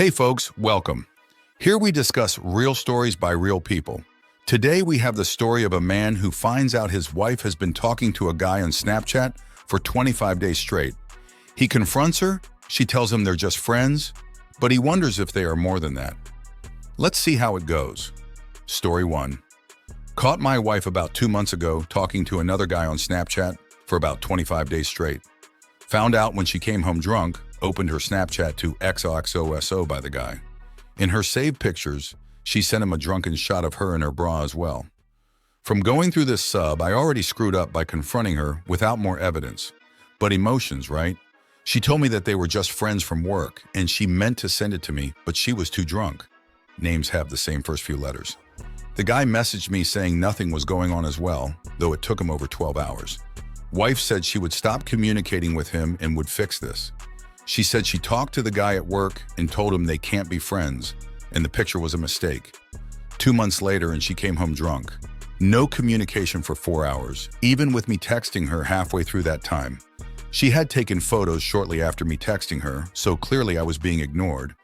Hey folks, welcome. Here we discuss real stories by real people. Today we have the story of a man who finds out his wife has been talking to a guy on Snapchat for 25 days straight. He confronts her, she tells him they're just friends, but he wonders if they are more than that. Let's see how it goes. Story 1. Caught my wife about 2 months ago talking to another guy on Snapchat for about 25 days straight. Found out when she came home drunk, opened her Snapchat to XOXOSO by the guy. In her saved pictures, she sent him a drunken shot of her in her bra as well. From going through this sub, I already screwed up by confronting her without more evidence. But emotions, right? She told me that they were just friends from work, and she meant to send it to me, but she was too drunk. Names have the same first few letters. The guy messaged me saying nothing was going on as well, though it took him over 12 hours. Wife said she would stop communicating with him and would fix this. She said she talked to the guy at work and told him they can't be friends, and the picture was a mistake. 2 months later, and she came home drunk. No communication for 4 hours, even with me texting her halfway through that time. She had taken photos shortly after me texting her, so clearly I was being ignored.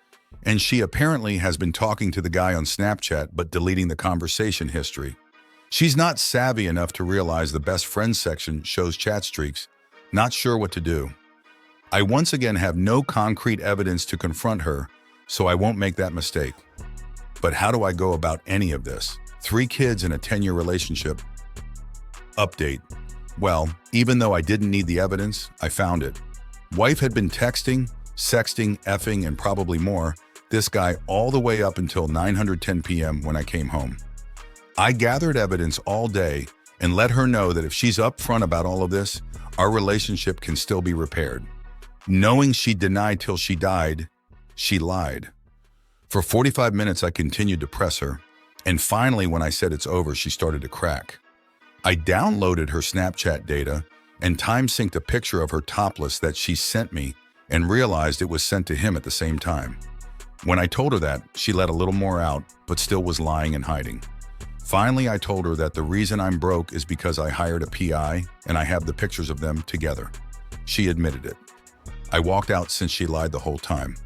And she apparently has been talking to the guy on Snapchat but deleting the conversation history. She's not savvy enough to realize the best friends section shows chat streaks. Not sure what to do. I once again have no concrete evidence to confront her, so I won't make that mistake. But how do I go about any of this? 3 kids in a 10-year relationship. Update. Well, even though I didn't need the evidence, I found it. Wife had been texting, sexting, effing, and probably more, this guy all the way up until 9:10 p.m. when I came home. I gathered evidence all day and let her know that if she's upfront about all of this, our relationship can still be repaired. Knowing she denied till she died, she lied. For 45 minutes, I continued to press her, and finally, when I said it's over, she started to crack. I downloaded her Snapchat data and time-synced a picture of her topless that she sent me and realized it was sent to him at the same time. When I told her that, she let a little more out, but still was lying and hiding. Finally, I told her that the reason I'm broke is because I hired a PI and I have the pictures of them together. She admitted it. I walked out since she lied the whole time.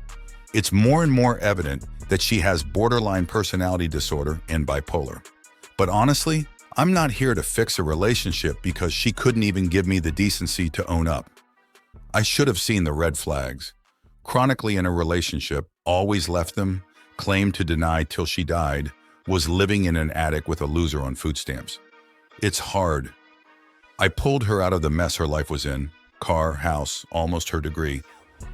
It's more and more evident that she has borderline personality disorder and bipolar. But honestly, I'm not here to fix a relationship because she couldn't even give me the decency to own up. I should have seen the red flags. Chronically in a relationship, always left them, claimed to deny till she died, was living in an attic with a loser on food stamps. It's hard. I pulled her out of the mess her life was in, car, house, almost her degree,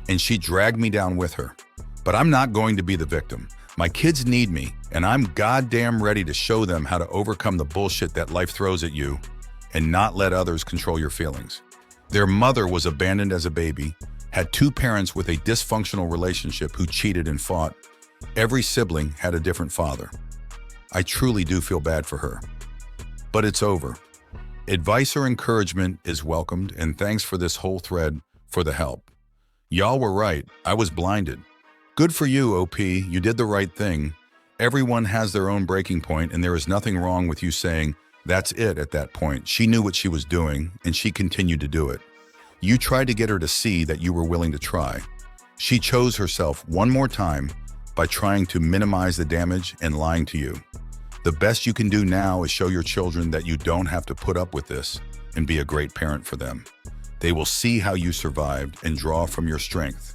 and she dragged me down with her. But I'm not going to be the victim. My kids need me, and I'm goddamn ready to show them how to overcome the bullshit that life throws at you and not let others control your feelings. Their mother was abandoned as a baby, had 2 parents with a dysfunctional relationship who cheated and fought. Every sibling had a different father. I truly do feel bad for her. But it's over. Advice or encouragement is welcomed, and thanks for this whole thread for the help. Y'all were right. I was blinded. Good for you, OP. You did the right thing. Everyone has their own breaking point, and there is nothing wrong with you saying, that's it at that point. She knew what she was doing, and she continued to do it. You tried to get her to see that you were willing to try. She chose herself one more time by trying to minimize the damage and lying to you. The best you can do now is show your children that you don't have to put up with this and be a great parent for them. They will see how you survived and draw from your strength.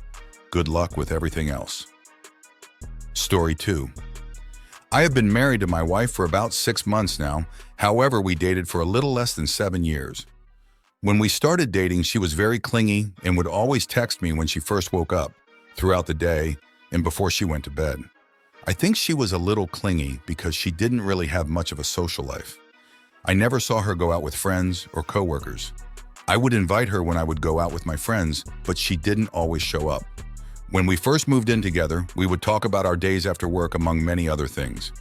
Good luck with everything else. Story 2. I have been married to my wife for about 6 months now. However, we dated for a little less than 7 years. When we started dating, she was very clingy and would always text me when she first woke up, throughout the day, and before she went to bed. I think she was a little clingy because she didn't really have much of a social life. I never saw her go out with friends or coworkers. I would invite her when I would go out with my friends, but she didn't always show up. When we first moved in together, we would talk about our days after work among many other things.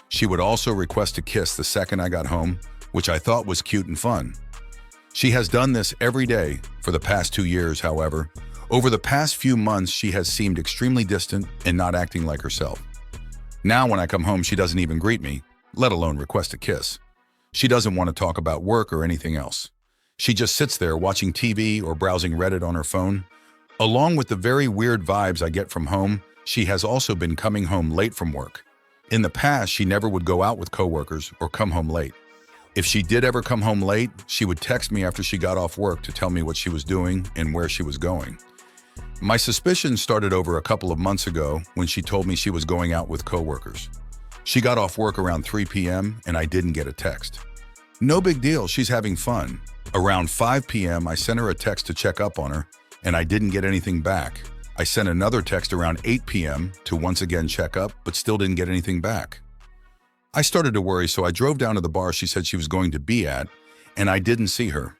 She would also request a kiss the second I got home, which I thought was cute and fun. She has done this every day for the past 2 years, however. Over the past few months, she has seemed extremely distant and not acting like herself. Now when I come home, she doesn't even greet me, let alone request a kiss. She doesn't want to talk about work or anything else. She just sits there watching TV or browsing Reddit on her phone. Along with the very weird vibes I get from home, she has also been coming home late from work. In the past, she never would go out with coworkers or come home late. If she did ever come home late, she would text me after she got off work to tell me what she was doing and where she was going. My suspicions started over a couple of months ago when she told me she was going out with coworkers. She got off work around 3 p.m. and I didn't get a text. No big deal, she's having fun. Around 5 p.m. I sent her a text to check up on her and I didn't get anything back. I sent another text around 8 p.m. to once again check up, but still didn't get anything back. I started to worry, so I drove down to the bar she said she was going to be at, and I didn't see her.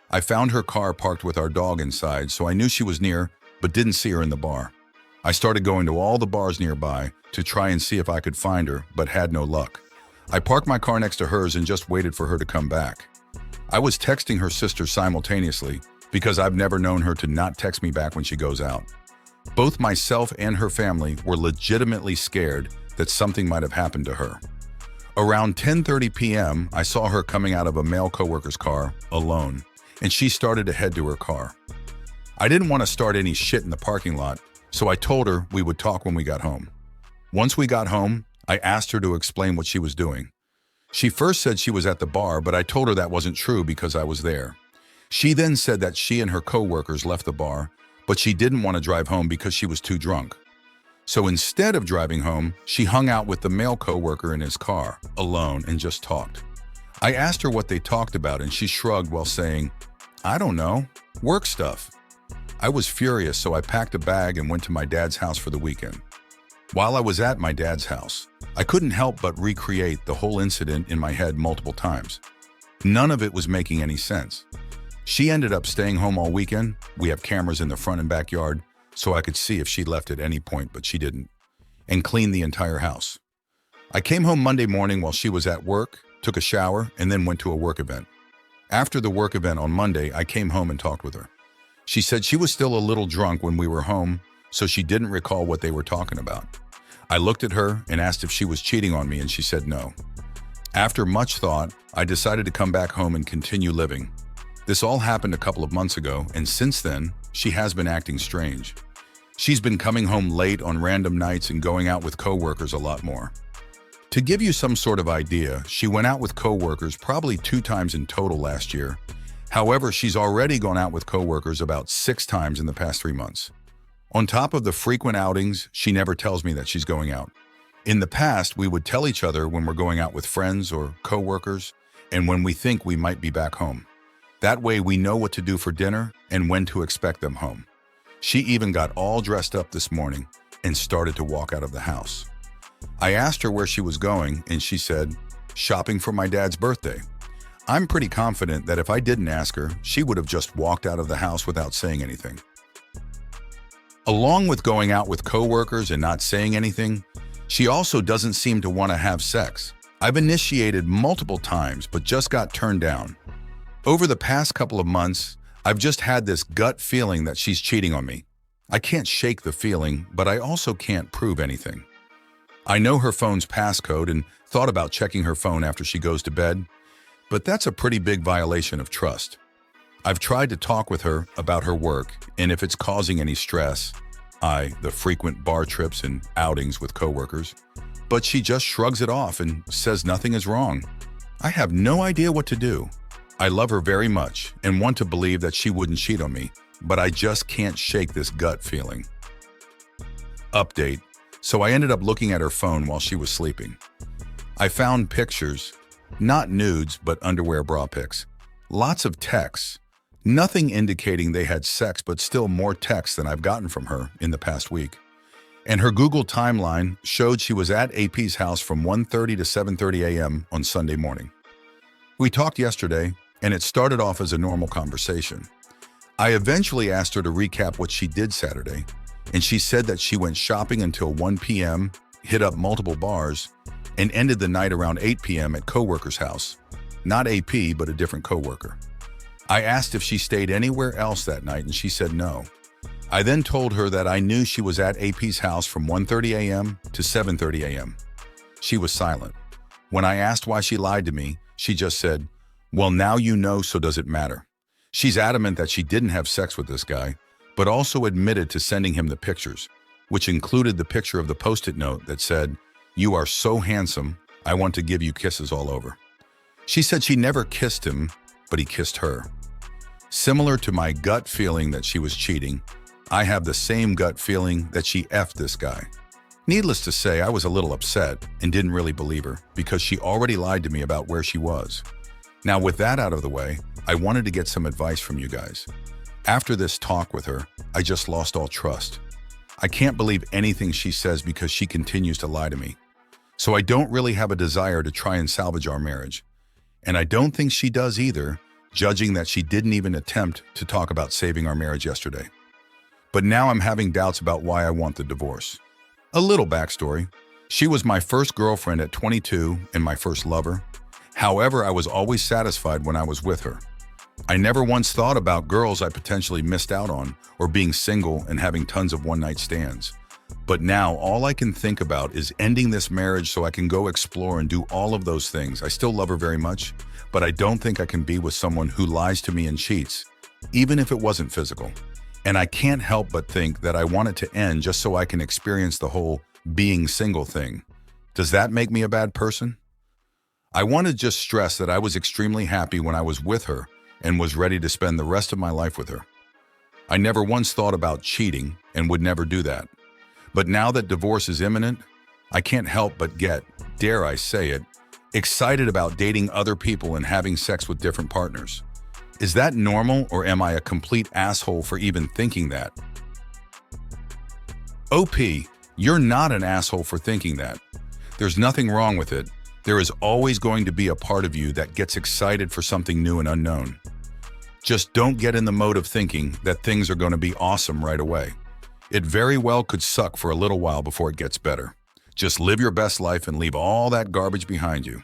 I found her car parked with our dog inside, so I knew she was near, but didn't see her in the bar. I started going to all the bars nearby to try and see if I could find her, but had no luck. I parked my car next to hers and just waited for her to come back. I was texting her sister simultaneously because I've never known her to not text me back when she goes out. Both myself and her family were legitimately scared that something might have happened to her. Around 10:30 p.m., I saw her coming out of a male coworker's car, alone, and she started to head to her car. I didn't want to start any shit in the parking lot, so I told her we would talk when we got home. Once we got home, I asked her to explain what she was doing. She first said she was at the bar, but I told her that wasn't true because I was there. She then said that she and her coworkers left the bar, but she didn't want to drive home because she was too drunk. So instead of driving home, she hung out with the male coworker in his car, alone, and just talked. I asked her what they talked about, and she shrugged while saying, "I don't know, work stuff." I was furious, so I packed a bag and went to my dad's house for the weekend. While I was at my dad's house, I couldn't help but recreate the whole incident in my head multiple times. None of it was making any sense. She ended up staying home all weekend. We have cameras in the front and backyard, so I could see if she left at any point, but she didn't, and cleaned the entire house. I came home Monday morning while she was at work, took a shower, and then went to a work event. After the work event on Monday, I came home and talked with her. She said she was still a little drunk when we were home, so she didn't recall what they were talking about. I looked at her and asked if she was cheating on me, and she said no. After much thought, I decided to come back home and continue living. This all happened a couple of months ago, and since then, she has been acting strange. She's been coming home late on random nights and going out with coworkers a lot more. To give you some sort of idea, she went out with coworkers probably 2 times in total last year. However, she's already gone out with coworkers about 6 times in the past 3 months. On top of the frequent outings, she never tells me that she's going out. In the past, we would tell each other when we're going out with friends or coworkers, and when we think we might be back home. That way we know what to do for dinner and when to expect them home. She even got all dressed up this morning and started to walk out of the house. I asked her where she was going, and she said, "Shopping for my dad's birthday." I'm pretty confident that if I didn't ask her, she would have just walked out of the house without saying anything. Along with going out with coworkers and not saying anything, she also doesn't seem to want to have sex. I've initiated multiple times, but just got turned down. Over the past couple of months, I've just had this gut feeling that she's cheating on me. I can't shake the feeling, but I also can't prove anything. I know her phone's passcode and thought about checking her phone after she goes to bed, but that's a pretty big violation of trust. I've tried to talk with her about her work and if it's causing any stress, the frequent bar trips and outings with coworkers, but she just shrugs it off and says nothing is wrong. I have no idea what to do. I love her very much and want to believe that she wouldn't cheat on me, but I just can't shake this gut feeling. Update. So I ended up looking at her phone while she was sleeping. I found pictures, not nudes, but underwear bra pics. Lots of texts. Nothing indicating they had sex, but still more texts than I've gotten from her in the past week. And her Google timeline showed she was at AP's house from 1:30 to 7:30 a.m. on Sunday morning. We talked yesterday, and it started off as a normal conversation. I eventually asked her to recap what she did Saturday, and she said that she went shopping until 1 p.m., hit up multiple bars, and ended the night around 8 p.m. at coworker's house. Not AP, but a different coworker. I asked if she stayed anywhere else that night, and she said no. I then told her that I knew she was at AP's house from 1:30 a.m. to 7:30 a.m. She was silent. When I asked why she lied to me, she just said, "Well, now you know, so does it matter?" She's adamant that she didn't have sex with this guy, but also admitted to sending him the pictures. which included the picture of the Post-it note that said, "You are so handsome, I want to give you kisses all over." She said she never kissed him, but he kissed her. Similar to my gut feeling that she was cheating, I have the same gut feeling that she effed this guy. Needless to say, I was a little upset and didn't really believe her because she already lied to me about where she was. Now, with that out of the way, I wanted to get some advice from you guys. After this talk with her, I just lost all trust. I can't believe anything she says because she continues to lie to me. So I don't really have a desire to try and salvage our marriage. And I don't think she does either, judging that she didn't even attempt to talk about saving our marriage yesterday. But now I'm having doubts about why I want the divorce. A little backstory. She was my first girlfriend at 22 and my first lover. However, I was always satisfied when I was with her. I never once thought about girls I potentially missed out on or being single and having tons of one-night stands. But now all I can think about is ending this marriage so I can go explore and do all of those things. I still love her very much, but I don't think I can be with someone who lies to me and cheats, even if it wasn't physical. And I can't help but think that I want it to end just so I can experience the whole being single thing. Does that make me a bad person? I want to just stress that I was extremely happy when I was with her and was ready to spend the rest of my life with her. I never once thought about cheating and would never do that. But now that divorce is imminent, I can't help but get, dare I say it, excited about dating other people and having sex with different partners. Is that normal, or am I a complete asshole for even thinking that? OP, you're not an asshole for thinking that. There's nothing wrong with it. There is always going to be a part of you that gets excited for something new and unknown. Just don't get in the mode of thinking that things are going to be awesome right away. It very well could suck for a little while before it gets better. Just live your best life and leave all that garbage behind you.